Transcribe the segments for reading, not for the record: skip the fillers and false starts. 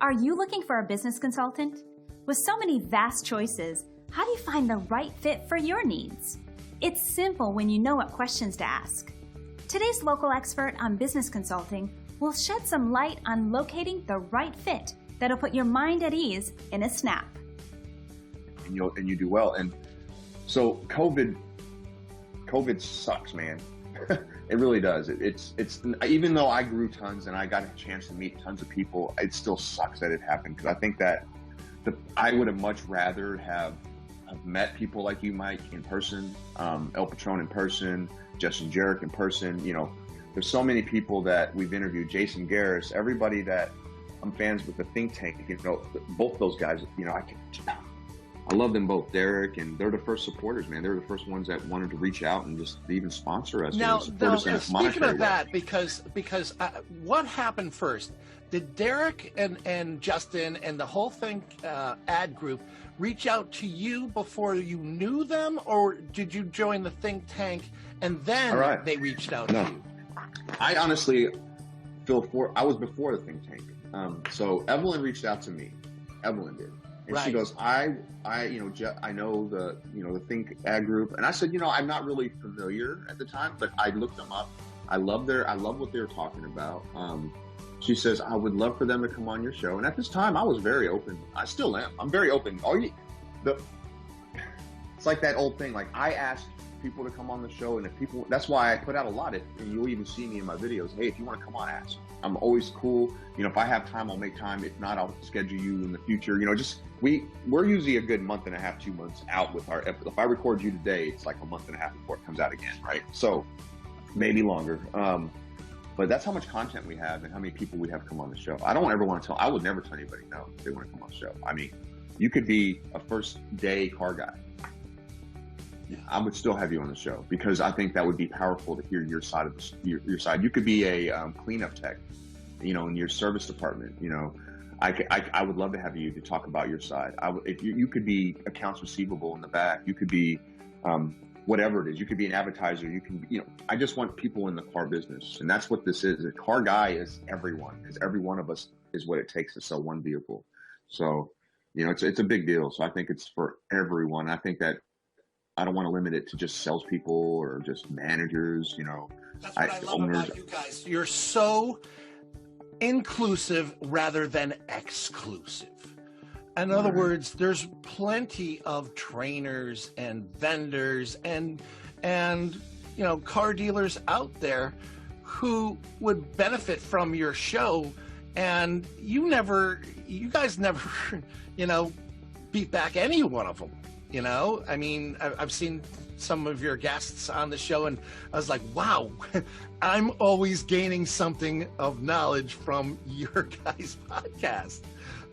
Are you looking for a business consultant? With so many vast choices, how do you find the right fit for your needs? It's simple when you know what questions to ask. Today's local expert on business consulting will shed some light on locating the right fit that'll put your mind at ease in a snap. And you do well. And so COVID sucks, man. It really does. It's even though I grew tons and I got a chance to meet tons of people, it still sucks that it happened, because I think that I would have much rather have met people like you, Mike, in person, El Patron in person, Justin Jarrett in person. You know, there's so many people that we've interviewed, Jason Garris, everybody that I'm fans with the think tank. You know, both those guys, you know, I love them both, Derek, and they're the first supporters, man. They're the first ones that wanted to reach out and just even sponsor us. Now, speaking of that, way. because what happened first? Did Derek and Justin and the whole thing ad group reach out to you before you knew them, or did you join the think tank and then they reached out to you? I honestly I was before the think tank. So Evelyn reached out to me. Evelyn did. And she goes, I know the Think ad group, and I said, I'm not really familiar at the time, but I looked them up. I love what they're talking about. She says, I would love for them to come on your show, and at this time, I was very open. I still am. I'm very open. It's like that old thing. Like, I asked people to come on the show, and if people, that's why I put out a lot. And you'll even see me in my videos. Hey, if you want to come on, ask. I'm always cool. If I have time, I'll make time. If not, I'll schedule you in the future. We're usually a good month and a half, 2 months out with our episode. If I record you today, it's like a month and a half before it comes out again, right? So maybe longer. But that's how much content we have and how many people we have come on the show. I don't ever want to tell. I would never tell anybody no if they want to come on the show. I mean, you could be a first day car guy. I would still have you on the show, because I think that would be powerful to hear your side of your side. You could be a cleanup tech, in your service department. I would love to have you to talk about your side. If you could be accounts receivable in the back. You could be whatever it is. You could be an advertiser. You can, I just want people in the car business, and that's what this is. A car guy is everyone. Is every one of us is what it takes to sell one vehicle. So, it's a big deal. So I think it's for everyone. I think that I don't want to limit it to just salespeople or just managers. That's what I love about you guys. You're so inclusive rather than exclusive. In other words, there's plenty of trainers and vendors and car dealers out there who would benefit from your show, and you guys never beat back any one of them. I mean, I've seen some of your guests on the show, and I was like, wow, I'm always gaining something of knowledge from your guys' podcast.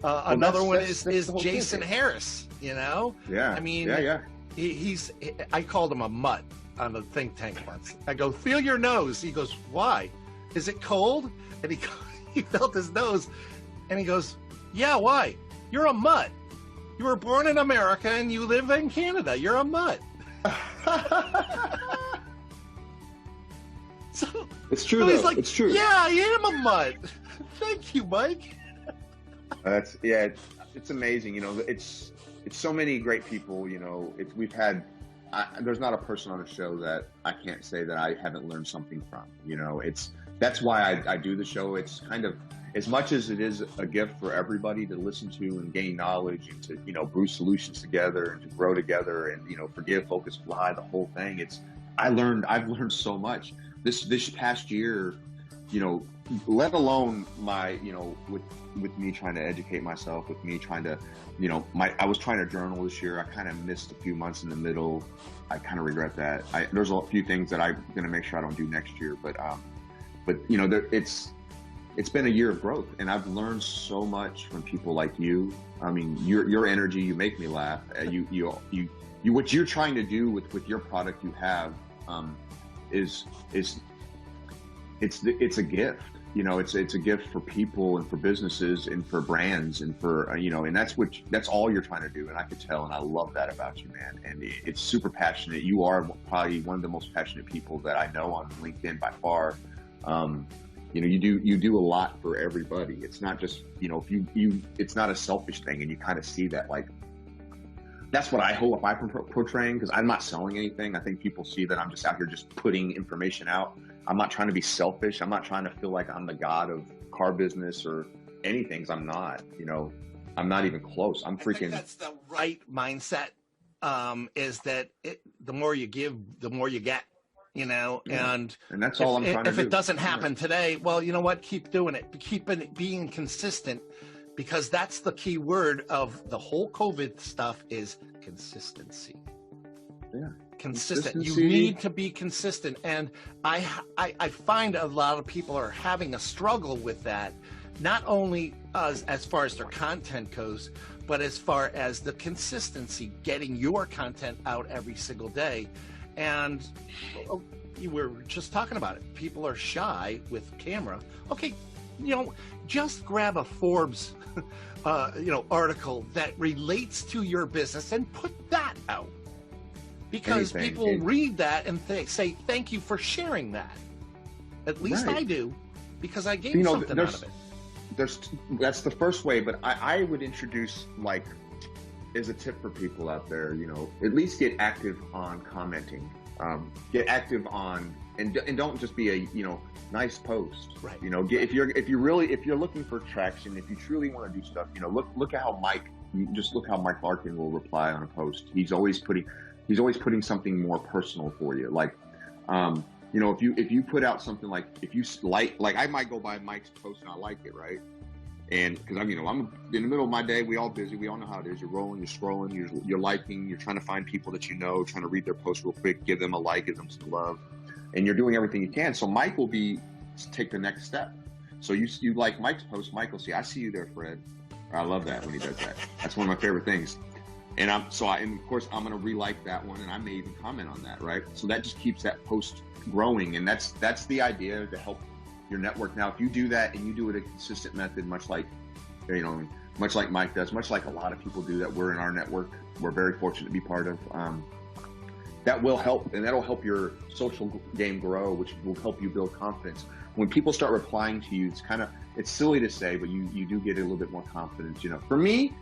Another one is Jason Harris, Yeah. I mean, I called him a mutt on the think tank once. I go, feel your nose. He goes, why? Is it cold? And he felt his nose, and he goes, yeah, why? You're a mutt. You were born in America and you live in Canada. You're a mutt. So it's true. So he's like, it's true. Yeah, I am a mutt. Thank you, Mike. It's amazing. It's so many great people. We've had. There's not a person on the show that I can't say that I haven't learned something from. That's why I do the show. It's kind of, as much as it is a gift for everybody to listen to and gain knowledge and to, brew solutions together and to grow together and, forgive, focus, fly, the whole thing. I've learned so much this past year, let alone my, with me trying to educate myself, with me trying to, I was trying to journal this year. I kind of missed a few months in the middle. I kind of regret that. There's a few things that I'm going to make sure I don't do next year, but it's been a year of growth, and I've learned so much from people like you. I mean, your energy, you make me laugh. What you're trying to do with your product you have, it's a gift. It's a gift for people and for businesses and for brands and for, and that's all you're trying to do. And I could tell, and I love that about you, man. And it's super passionate. You are probably one of the most passionate people that I know on LinkedIn by far. you do a lot for everybody. It's not just, it's not a selfish thing. And you kind of see that, like, that's what I hope I'm portraying, because I'm not selling anything. I think people see that I'm just out here just putting information out. I'm not trying to be selfish. I'm not trying to feel like I'm the god of car business or anything, 'cause I'm not, I'm not even close. I'm freaking. I think that's the right mindset, is that the more you give, the more you get, Yeah. and that's all I'm trying to do. If it doesn't happen today, well, you know what? Keep doing it. Keep being consistent, because that's the key word of the whole COVID stuff is consistency. Yeah. Consistent. You need to be consistent. And I find a lot of people are having a struggle with that, not only as far as their content goes, but as far as the consistency, getting your content out every single day. And you were just talking about it. People are shy with camera. Okay, just grab a Forbes, article that relates to your business and put that out. Because people read that and say, thank you for sharing that. At least I do, because I gave something out of it. That's the first way, but I would introduce, like, as a tip for people out there, at least get active on commenting. Get active on, and don't just be a, nice post. Right. If you're looking for traction, if you truly want to do stuff, look at how Mike Larkin will reply on a post. He's always putting something more personal for you. Like, if you put out something, like, if you like I might go by Mike's post and I like it, right? And because I'm in the middle of my day, we all busy. We all know how it is. You're rolling, you're scrolling, you're liking, you're trying to find people that trying to read their post real quick, give them a like, give them some love, and you're doing everything you can. So Mike will take the next step. So you like Mike's post, Mike will see, I see you there, Fred. I love that when he does that. That's one of my favorite things. And of course I'm going to re-like that one, and I may even comment on that, right? So that just keeps that post growing, and that's the idea, to help your network. Now, if you do that and you do it a consistent method, much like Mike does, much like a lot of people do that we're in our network, we're very fortunate to be part of, that will help, and that'll help your social game grow, which will help you build confidence. When people start replying to you, it's silly to say, but you do get a little bit more confidence. For me,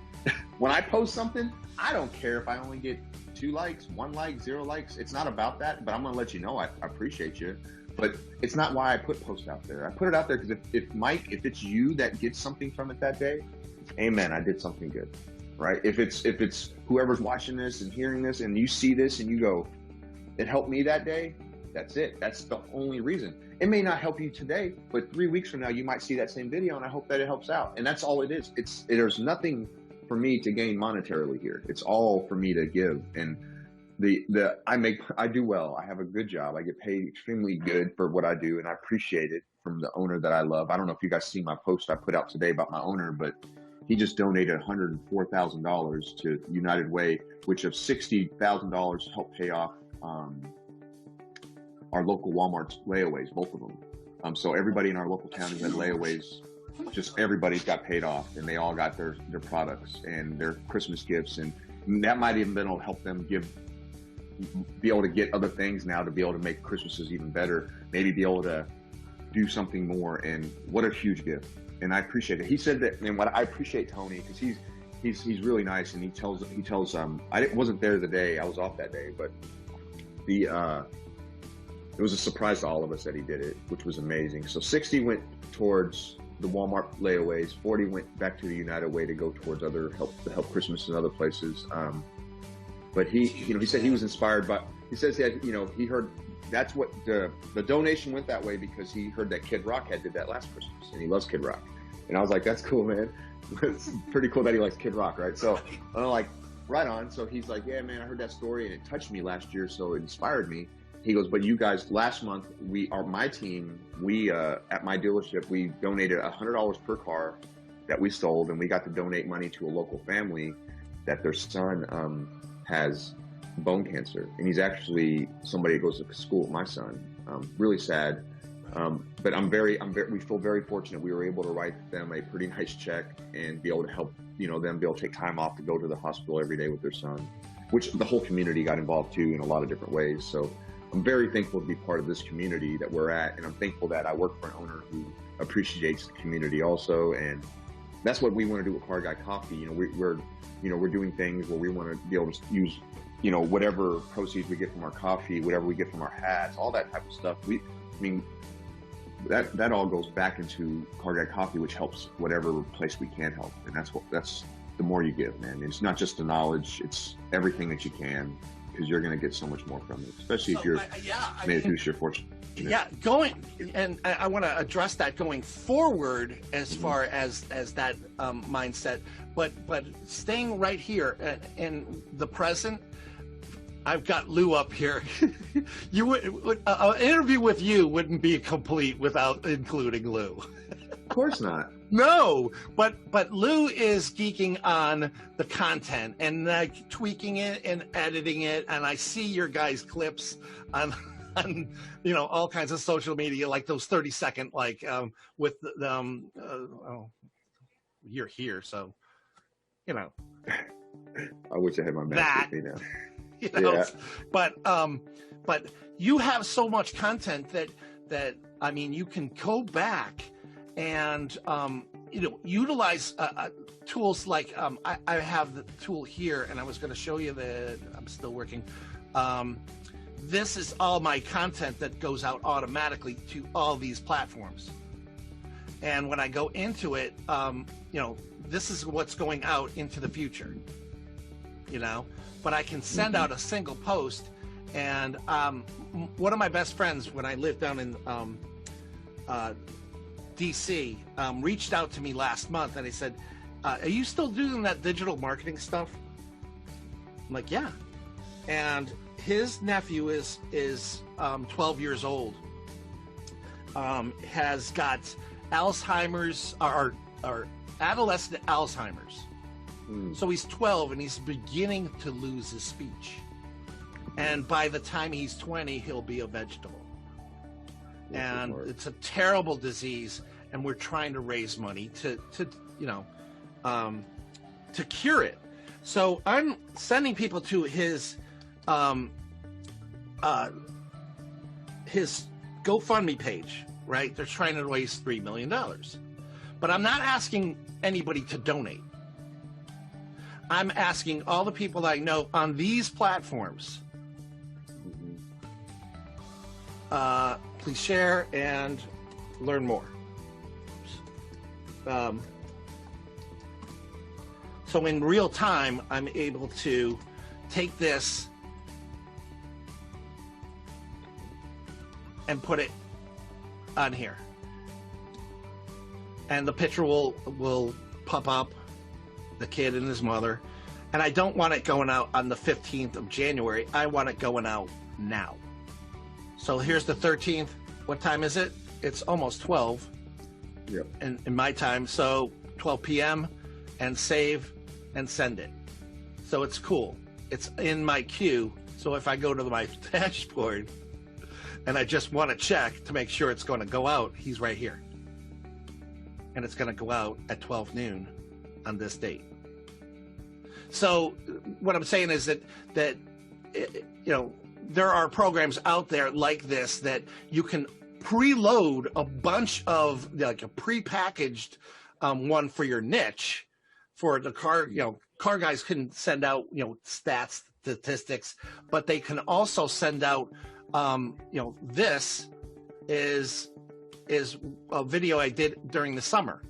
when I post something, I don't care if I only get 2 likes, 1 like, 0 likes. It's not about that, but I'm going to let you know I appreciate you. But it's not why I put posts out there. I put it out there because if it's you that gets something from it that day, amen, I did something good, right? If it's whoever's watching this and hearing this, and you see this and you go, it helped me that day, that's it. That's the only reason. It may not help you today, but 3 weeks from now, you might see that same video, and I hope that it helps out. And that's all it is. There's nothing for me to gain monetarily here. It's all for me to give. And I do well. I have a good job. I get paid extremely good for what I do, and I appreciate it from the owner that I love. I don't know if you guys see my post I put out today about my owner, but he just donated $104,000 to United Way, which of $60,000 helped pay off our local Walmart layaways, both of them. So everybody in our local town who had layaways, just everybody's got paid off, and they all got their products and their Christmas gifts, and that might even been able to help them be able to get other things now to be able to make Christmases even better, maybe be able to do something more. And what a huge gift. And I appreciate it. He said that, and what I appreciate Tony, because he's really nice, and he tells I wasn't there the day, I was off that day, but it was a surprise to all of us that he did it, which was amazing. So 60 went towards the Walmart layaways, 40 went back to the United Way to go towards other help Christmas in other places. But he said he was inspired by, he says that, he heard that's what the donation went that way because he heard that Kid Rock did that last Christmas, and he loves Kid Rock. And I was like, that's cool, man. It's pretty cool that he likes Kid Rock, right? So I'm like, right on. So he's like, yeah, man, I heard that story and it touched me last year, so it inspired me. He goes, but you guys, last month, my team, at my dealership, we donated $100 per car that we sold, and we got to donate money to a local family that their son has bone cancer, and he's actually somebody that goes to school with my son. Really sad, but we feel very fortunate. We were able to write them a pretty nice check and be able to help them be able to take time off to go to the hospital every day with their son, which the whole community got involved too in a lot of different ways. So I'm very thankful to be part of this community that we're at, and I'm thankful that I work for an owner who appreciates the community also. And that's what we want to do with Car Guy Coffee. You know, we're doing things where we want to be able to use, you know, whatever proceeds we get from our coffee, whatever we get from our hats, all that type of stuff. That all goes back into Car Guy Coffee, which helps whatever place we can help. And that's the more you give, man. It's not just the knowledge, it's everything that you can, because you're going to get so much more from it, especially if you're made it through your fortune. Yeah, and I want to address that going forward as far as that mindset, but staying right here in the present. I've got Lou up here. An interview with you wouldn't be complete without including Lou. Of course not. No, but Lou is geeking on the content and like tweaking it and editing it, and I see your guys' clips on you know, all kinds of social media, like those 30-second, like with you're here, so you know. I wish I had my mask with me now. You know, yeah. But you have so much content that I mean, you can go back and you know, utilize tools like I have the tool here, and I was going to show you that I'm still working. This is all my content that goes out automatically to all these platforms, and when I go into it, you know, this is what's going out into the future. You know, but I can send out a single post, and one of my best friends when I lived down in DC reached out to me last month, and he said, are you still doing that digital marketing stuff? I'm like, yeah. And his nephew is 12 years old, has got Alzheimer's or adolescent Alzheimer's. So he's 12 and he's beginning to lose his speech. And by the time he's 20, he'll be a vegetable. And it's a terrible disease, and we're trying to raise money to you know, to cure it. So I'm sending people to his GoFundMe page, right? They're trying to raise $3 million. But I'm not asking anybody to donate. I'm asking all the people that I know on these platforms, please share and learn more. So in real time, I'm able to take this and put it on here. And the picture will pop up, the kid and his mother. And I don't want it going out on the 15th of January. I want it going out now. So here's the 13th. What time is it? It's almost 12. Yep. In my time. So 12 p.m. and save and send it. So it's cool. It's in my queue. So if I go to my dashboard and I just want to check to make sure it's going to go out, he's right here. And it's going to go out at 12 noon on this date. So what I'm saying is that you know, there are programs out there like this that you can preload a bunch of, like, a prepackaged one for your niche. For the car, you know, car guys can send out, you know, stats, statistics, but they can also send out, you know, this is a video I did during the summer.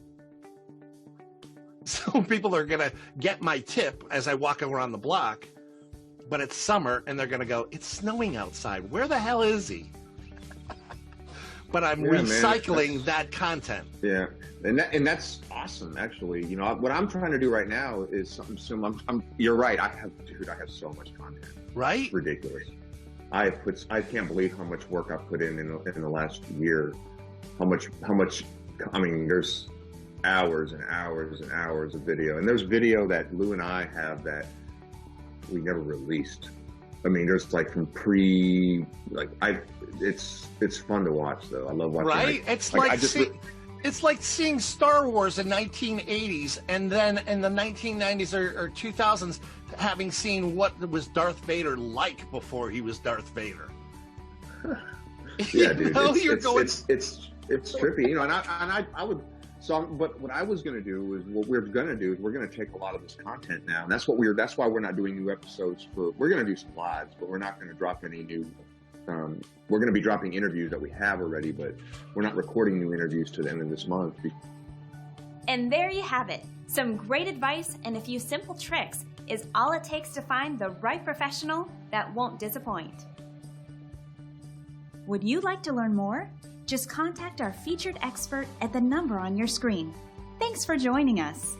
So people are going to get my tip as I walk around the block, but it's summer and they're going to go, it's snowing outside. Where the hell is he? But I'm recycling that content. Yeah. And that's awesome, actually. You know, what I'm trying to do right now is something. You're right. I have so much content. Right? It's ridiculous. I can't believe how much work I've put in the last year. How much, I mean, there's hours and hours and hours of video. And there's video that Lou and I have that we never released. I mean, there's like from it's fun to watch though. I love watching. Right? It's like seeing Star Wars in 1980s, and then in the 1990s or 2000s, having seen what was Darth Vader like before he was Darth Vader. Yeah, dude. You're going. It's trippy, you know. And I would. So, but what I was going to do is what we're going to do is we're going to take a lot of this content now, and that's why we're not doing new episodes. We're going to do some lives, but we're not going to drop any new. We're going to be dropping interviews that we have already, but we're not recording new interviews to the end of this month. And there you have it. Some great advice and a few simple tricks is all it takes to find the right professional that won't disappoint. Would you like to learn more? Just contact our featured expert at the number on your screen. Thanks for joining us.